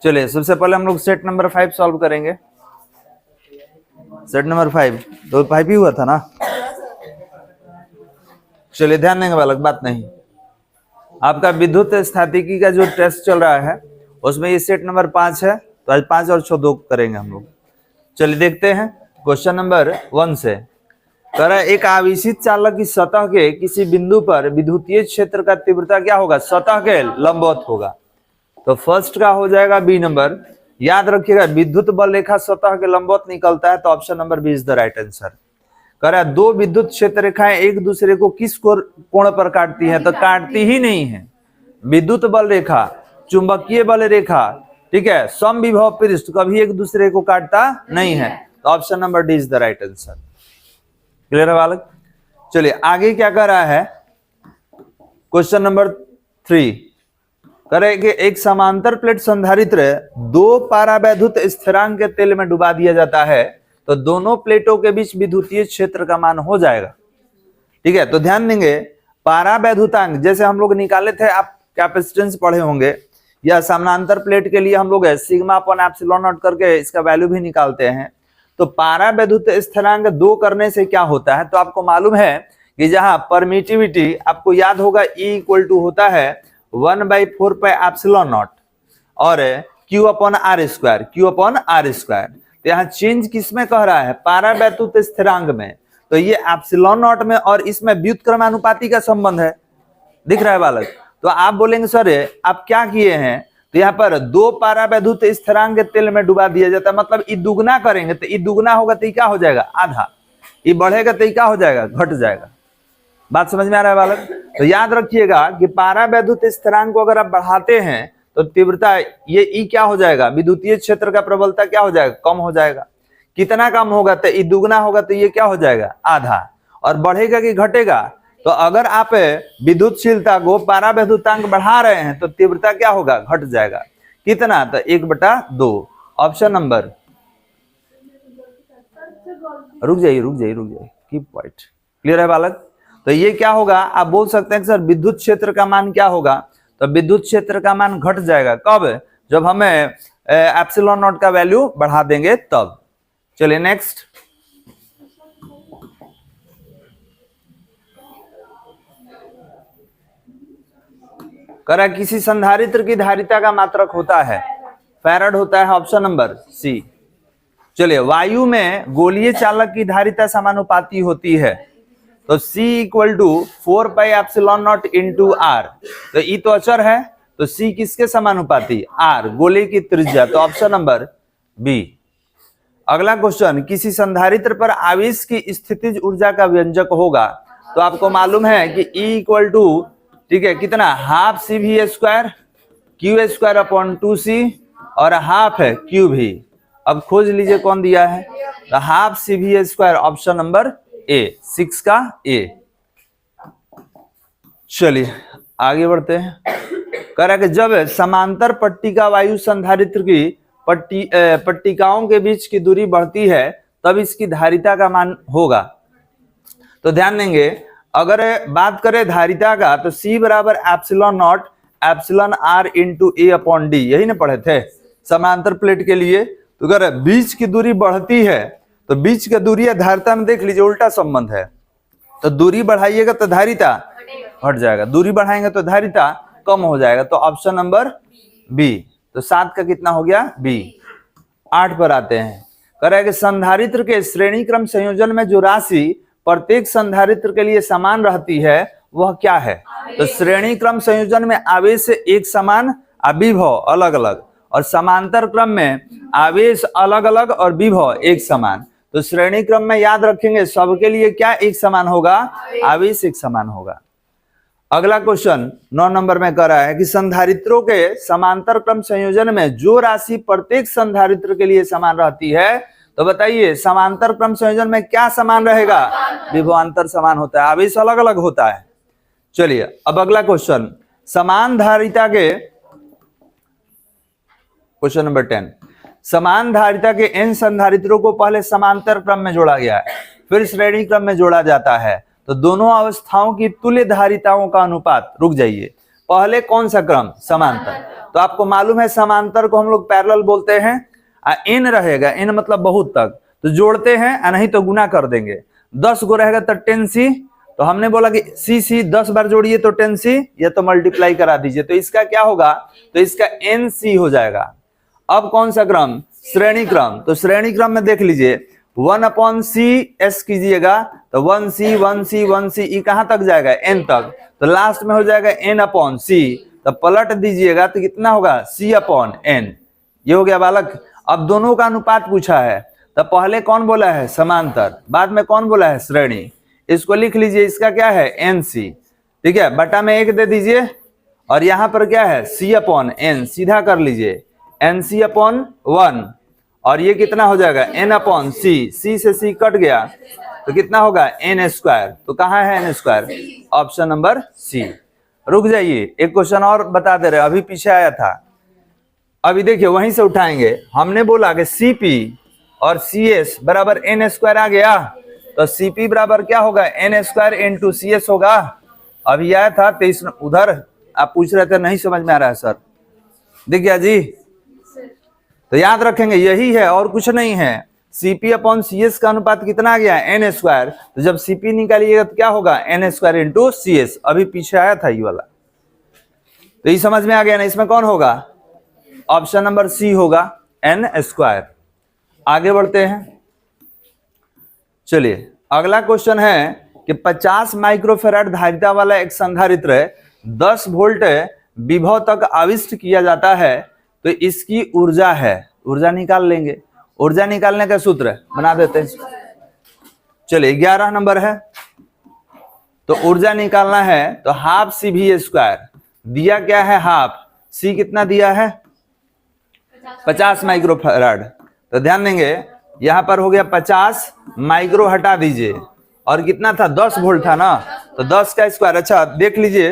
चलिए सबसे पहले हम लोग सेट नंबर 5 सॉल्व करेंगे। सेट नंबर 5 तो 5 ही हुआ था ना। चलिए ध्यान देंगे बालक, बात नहीं, आपका विद्युत स्थितिकी का जो टेस्ट चल रहा है उसमें ये सेट नंबर 5 है, तो आज 5 और 6 2 करेंगे हम लोग। चलिए देखते हैं क्वेश्चन नंबर 1 से। कह रहा है एक आवेशित चालक की सतह के किसी बिंदु पर विद्युतीय क्षेत्र का तीव्रता क्या होगा, सतह के लंबवत होगा। तो फर्स्ट का हो जाएगा बी नंबर। याद रखिएगा विद्युत बल रेखा सतह के लंबवत निकलता है, तो option number B is the right answer. कह रहा है दो विद्युत क्षेत्र रेखाएं एक दूसरे को किस कोण पर काटती हैं, तो काटती ही नहीं है। विद्युत बल रेखा, चुंबकीय बल रेखा, ठीक है, समविभव पृष्ठ कभी एक दूसरे को काटता नहीं है, तो option number D is the right answer. Clear है बालक। चलिए आगे क्या कर रहा है, क्वेश्चन नंबर 3 करे कि एक समांतर प्लेट संधारित्र 2 पारावैद्युत स्थिरांक के तेल में डुबा दिया जाता है, तो दोनों प्लेटों के बीच विद्युतीय क्षेत्र का मान हो जाएगा। ठीक है, तो ध्यान देंगे पारावैद्युतांक जैसे हम लोग निकाले थे, आप कैपेसिटेंस पढ़े होंगे, या समानांतर प्लेट के लिए हम लोग सिग्मा अपॉन एप्सिलॉन नॉट करके इसका वैल्यू भी निकालते हैं। तो पारावैद्युत स्थिरांक 2 करने से क्या होता है, तो आपको मालूम है कि जहां परमिटिविटी आपको याद होगा E इक्वल टू होता है 1/4 पाई एप्सिलॉन नॉट और Q upon r square, Q upon r square. तो यहाँ चेंज किसमें कह रहा है, पारावैद्युत स्थिरांक में। तो ये एप्सिलॉन नॉट में और इसमें व्युत्क्रमानुपाती का संबंध है, दिख रहा है बालक। तो आप बोलेंगे सर आप क्या किए हैं, तो यहाँ पर 2 पारावैद्युत स्थिरांक के तेल में डुबा दिया जाता है, मतलब ई दुगना करेंगे तो ई दुगना होगा तो क्या हो जाएगा, आधा। ई बढ़ेगा तो क्या हो जाएगा, घट जाएगा। बात समझ में आ रहा है बालक। तो याद रखिएगा कि पारावैद्युत स्थिरांक को अगर आप बढ़ाते हैं तो तीव्रता ये ई क्या हो जाएगा, विद्युतीय क्षेत्र का प्रबलता क्या हो जाएगा, कम हो जाएगा। कितना कम होगा, तो ई दुगना होगा तो ये क्या हो जाएगा, आधा। और बढ़ेगा कि घटेगा, तो अगर आप विद्युतशीलता को पारावैद्युतांक बढ़ा रहे हैं तो तीव्रता क्या होगा, घट जाएगा। कितना, तो 1/2। ऑप्शन नंबर, रुक जाइए कीप क्वाइट। क्लियर है बालक। तो ये क्या होगा, आप बोल सकते हैं कि सर विद्युत क्षेत्र का मान क्या होगा, तो विद्युत क्षेत्र का मान घट जाएगा। कब, जब हमें एप्सिलॉन नॉट का वैल्यू बढ़ा देंगे तब। चलिए नेक्स्ट, करा किसी संधारित्र की धारिता का मात्रक होता है, फैराड होता है, ऑप्शन नंबर सी। चलिए वायु में गोलीय चालक की धारिता समानुपाती होती है, तो C equal to 4 pi epsilon not into R। तो E तो अचर है, तो C किसके समानुपाती, R, गोले की त्रिज्या, तो ऑप्शन नंबर बी। अगला क्वेश्चन, किसी संधारित्र पर आवेश की स्थितिज ऊर्जा का व्यंजक होगा, तो आपको मालूम है कि E इक्वल टू, ठीक है, कितना, half CV² Q² upon 2C और हाफ है QV। अब खोज लीजिए कौन दिया है, तो half CV², option number A, 6 का ए। चलिए आगे बढ़ते हैं। कह रहा है कि जब समांतर पट्टिका वायु संधारित्र की पट्टिकाओं के बीच की दूरी बढ़ती है तब इसकी धारिता का मान होगा। तो ध्यान देंगे, अगर बात करें धारिता का, तो C बराबर epsilon not epsilon R into A upon D, यही ना पढ़े थे समांतर प्लेट के लिए। तो अगर बीच की दूरी बढ़ती है तो बीच की दूरी धारिता में देख लीजिए उल्टा संबंध है, तो दूरी बढ़ाइएगा तो धारिता घट जाएगा, दूरी बढ़ाएंगे तो धारिता कम हो जाएगा, तो ऑप्शन नंबर बी। तो 7 का कितना हो गया, बी। 8 पर आते हैं। कह रहा है कि संधारित्र के श्रेणी क्रम संयोजन में जो राशि प्रत्येक संधारित्र के लिए समान रहती है वह क्या है। तो श्रेणी क्रम संयोजन में आवेश एक समान, विभव अलग अलग, और समांतर क्रम में आवेश अलग अलग और विभव एक समान। तो श्रेणी क्रम में याद रखेंगे सबके लिए क्या एक समान होगा, आवेश एक समान होगा। अगला क्वेश्चन 9 नंबर में कह रहा है कि संधारित्रों के समांतर क्रम संयोजन में जो राशि प्रत्येक संधारित्र के लिए समान रहती है, तो बताइए समांतर क्रम संयोजन में क्या समान रहेगा, विभवांतर समान होता है, आवेश अलग अलग होता है। चलिए अब अगला क्वेश्चन, समान धारिता के, क्वेश्चन नंबर 10, समान धारिता के n संधारित्रों को पहले समांतर क्रम में जोड़ा गया है, फिर श्रेणी क्रम में जोड़ा जाता है, तो दोनों अवस्थाओं की तुल्य धारिताओं का अनुपात, रुक जाइए, पहले कौन सा क्रम? समांतर। तो आपको मालूम है समांतर को हम लोग पैरेलल बोलते हैं। n रहेगा, n मतलब बहुत तक, तो जोड़ते हैं नहीं तो गुना कर देंगे। 10 गो रहेगा तो 10c, तो हमने बोला कि c 10 बार जोड़िए तो 10c, ये तो मल्टीप्लाई करा दीजिए, तो इसका क्या होगा? तो इसका nc हो जाएगा। अब कौन सा क्रम? श्रेणी क्रम। तो श्रेणी क्रम में देख लीजिए 1/c s कीजिएगा तो 1c 1c 1c, ई कहां तक जाएगा? n तक, तो लास्ट में हो जाएगा n/c, तो पलट दीजिएगा तो कितना होगा? c/n। ये हो गया बालक। अब दोनों का अनुपात पूछा है, तो पहले कौन बोला है? समांतर, बाद में कौन बोला है? श्रेणी। इसको लिख लीजिए, इसका क्या है? nc, ठीक है, बटा में 1 दे दीजिए, और यहां पर क्या है? c/n, सीधा कर लीजिए nc/1, और ये कितना हो जाएगा? n/c, c से c कट गया तो कितना होगा? n²। तो कहाँ है n²? Option number C. रुक जाइए, एक क्वेश्चन और बता दे रहे, अभी पीछे आया था, अभी देखिए वहीं से उठाएंगे। हमने बोला कि Cp और Cs बराबर n² आ गया, तो Cp बराबर क्या होगा? n² इंटू Cs होगा। अभी आया था 23, उधर आप पूछ रहे थे नहीं समझ में आ रहा है सर, दिख गया जी? तो याद रखेंगे यही है और कुछ नहीं है। Cp/Cs का अनुपात कितना आ गया? n²। तो जब Cp निकालिएगा तो क्या होगा? n² into Cs। अभी पीछे आया था ये वाला, तो ये समझ में आ गया ना? इसमें कौन होगा? ऑप्शन नंबर सी होगा, n²। आगे बढ़ते हैं, चलिए अगला क्वेश्चन है कि 50 माइक्रोफैराड धारिता वाला एक संधारित्र 10 वोल्ट विभव तक आविष्ट किया जाता है, तो इसकी ऊर्जा है, ऊर्जा निकाल लेंगे। ऊर्जा निकालने का सूत्र बना देते हैं। चलिए 11 नंबर है, तो ऊर्जा निकालना है तो हाफ CV², दिया क्या है? हाफ। C कितना दिया है? 50 माइक्रोफैराड। तो ध्यान देंगे यहां पर हो गया 50, माइक्रो हटा दीजिए, और कितना था? 10 वोल्ट था ना, तो 10 का स्क्वायर। अच्छा देख लीजिए,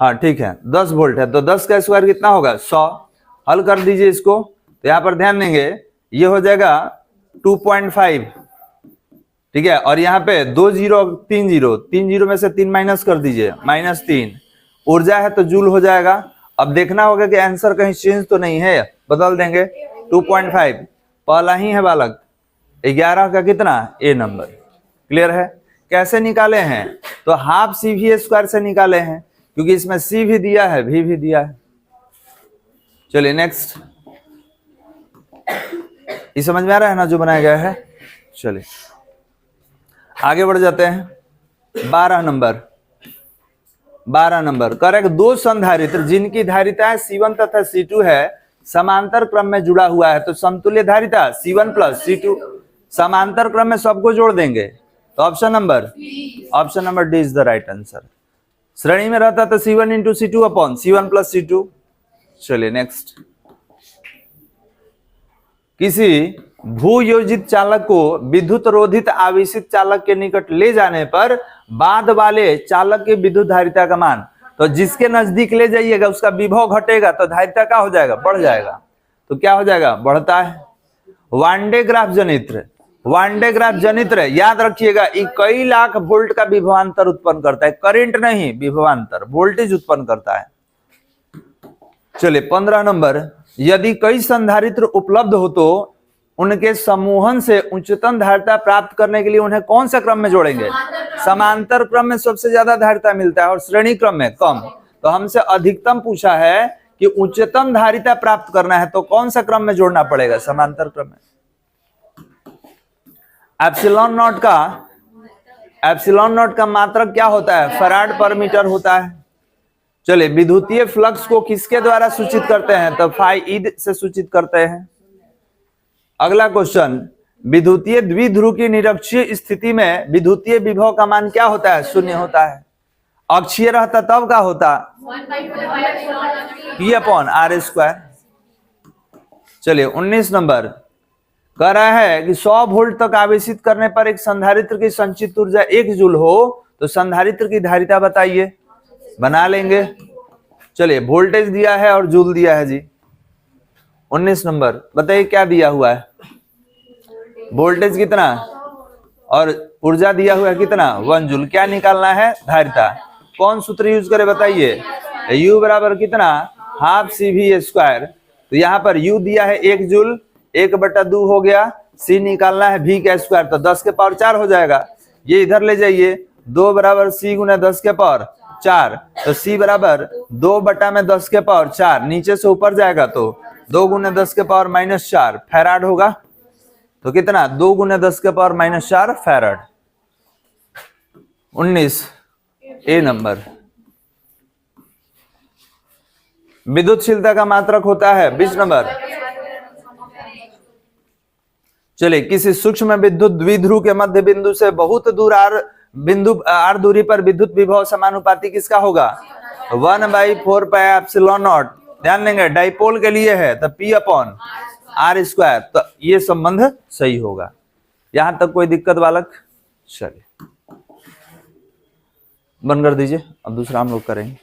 हाँ ठीक है 10 वोल्ट है, तो 10 का स्क्वायर कितना होगा? 100। हल कर दीजिए इसको, तो यहाँ पर ध्यान देंगे ये हो जाएगा 2.5, ठीक है, और यहाँ पे 2 0 3 0, 3 0 में से 3 माइनस कर दीजिए, -3। ऊर्जा है तो जूल हो जाएगा। अब देखना होगा कि आंसर कहीं चेंज तो नहीं है, बदल देंगे। 2.5 पहला ही है बालक, 11 का कितना? ए नंबर। क्लियर है? कैसे निकाले हैं? तो हाफ CV² से निकाले हैं, क्योंकि इसमें C भी दिया है, V भी दिया है। चलिए नेक्स्ट, ये समझ में आ रहा है ना जो बनाया गया है? चलिए आगे बढ़ जाते हैं। 12 नंबर करेक्ट। 2 संधारित्र जिनकी धारिता C1 तथा C2 है, समांतर क्रम में जुड़ा हुआ है, तो समतुल्य धारिता C1 + C2। समांतर क्रम में सबको जोड़ देंगे, तो option number D is the right answer. श्रेणी में रहता तो C1 इंटू C1 + C2। चलिए नेक्स्ट, किसी भूयोजित चालक को विद्युत रोधित आवेशित चालक के निकट ले जाने पर बाद वाले चालक की विद्युत धारिता का मान, तो जिसके नजदीक ले जाइएगा उसका विभव घटेगा, तो धारिता क्या हो जाएगा? बढ़ जाएगा। तो क्या हो जाएगा? बढ़ता है। वन डे ग्राफ जनित्र याद रखिएगा, ये कई लाख वोल्ट का विभवांतर उत्पन्न करता है, करंट नहीं, विभवांतर, वोल्टेज उत्पन्न करता है। चलिए 15 नंबर, यदि कई संधारित्र उपलब्ध हो तो उनके समूहन से उच्चतम धारिता प्राप्त करने के लिए उन्हें कौन सा क्रम में जोड़ेंगे? समांतर क्रम में सबसे ज्यादा धारिता मिलता है और श्रेणी क्रम में कम। तो हमसे अधिकतम पूछा है कि उच्चतम धारिता प्राप्त करना है, तो कौन सा क्रम में जोड़ना पड़ेगा? समांतर क्रम में। एप्सिलॉन नॉट का मात्रक क्या होता है? फैराड पर मीटर होता है। चलिए विद्युतीय फ्लक्स को किसके द्वारा सूचित करते हैं? तो φe से सूचित करते हैं। अगला क्वेश्चन, विद्युतीय द्विध्रुव की निरक्षीय स्थिति में विद्युतीय विभव का मान क्या होता है? 0 होता है। अक्षीय रहता तब क्या होता? P/R²। चलिए 19 नंबर, कह रहा है कि 100 वोल्ट तक आवेशित करने पर एक संधारित्र की संचित ऊर्जा 1 जूल हो, तो संधारित्र की धारिता बताइए। बना लेंगे। चलिए वोल्टेज दिया है और जूल दिया है जी। 19 नंबर बताइए क्या दिया हुआ है? वोल्टेज कितना और ऊर्जा दिया हुआ है कितना? 1 जूल। क्या निकालना है? धारिता। कौन सूत्र यूज करे बताइए? U बराबर कितना, हाफ CV²। तो यहाँ पर U दिया है 1 जूल, 1/2 हो गया, C निकालना है V का स्क्वायर, तो 10 के पावर 4 हो जाएगा। ये इधर ले जाइए, 2 बराबर C गुना 10 के पावर 4, तो C बराबर 2/10 के पावर 4, नीचे से ऊपर जाएगा तो 2 गुना 10 के पावर -4 फैराड होगा। तो कितना, 2 गुना 10 के पावर -4 फैराड। 19 ए नंबर। विद्युतशीलता का मात्रक होता है 20 नंबर। चलिए, किसी सूक्ष्म विद्युत द्विध्रुव के मध्य बिंदु से बहुत दूर r दूरी पर विद्युत विभव समानुपाती किसका होगा, 1/4πε0। ध्यान देंगे, डाइपोल के लिए है तो P/r²। तो ये संबंध सही होगा। यहां तक कोई दिक्कत बालक? चलिए बंद कर दीजिए, अब दूसरा हम लोग करेंगे।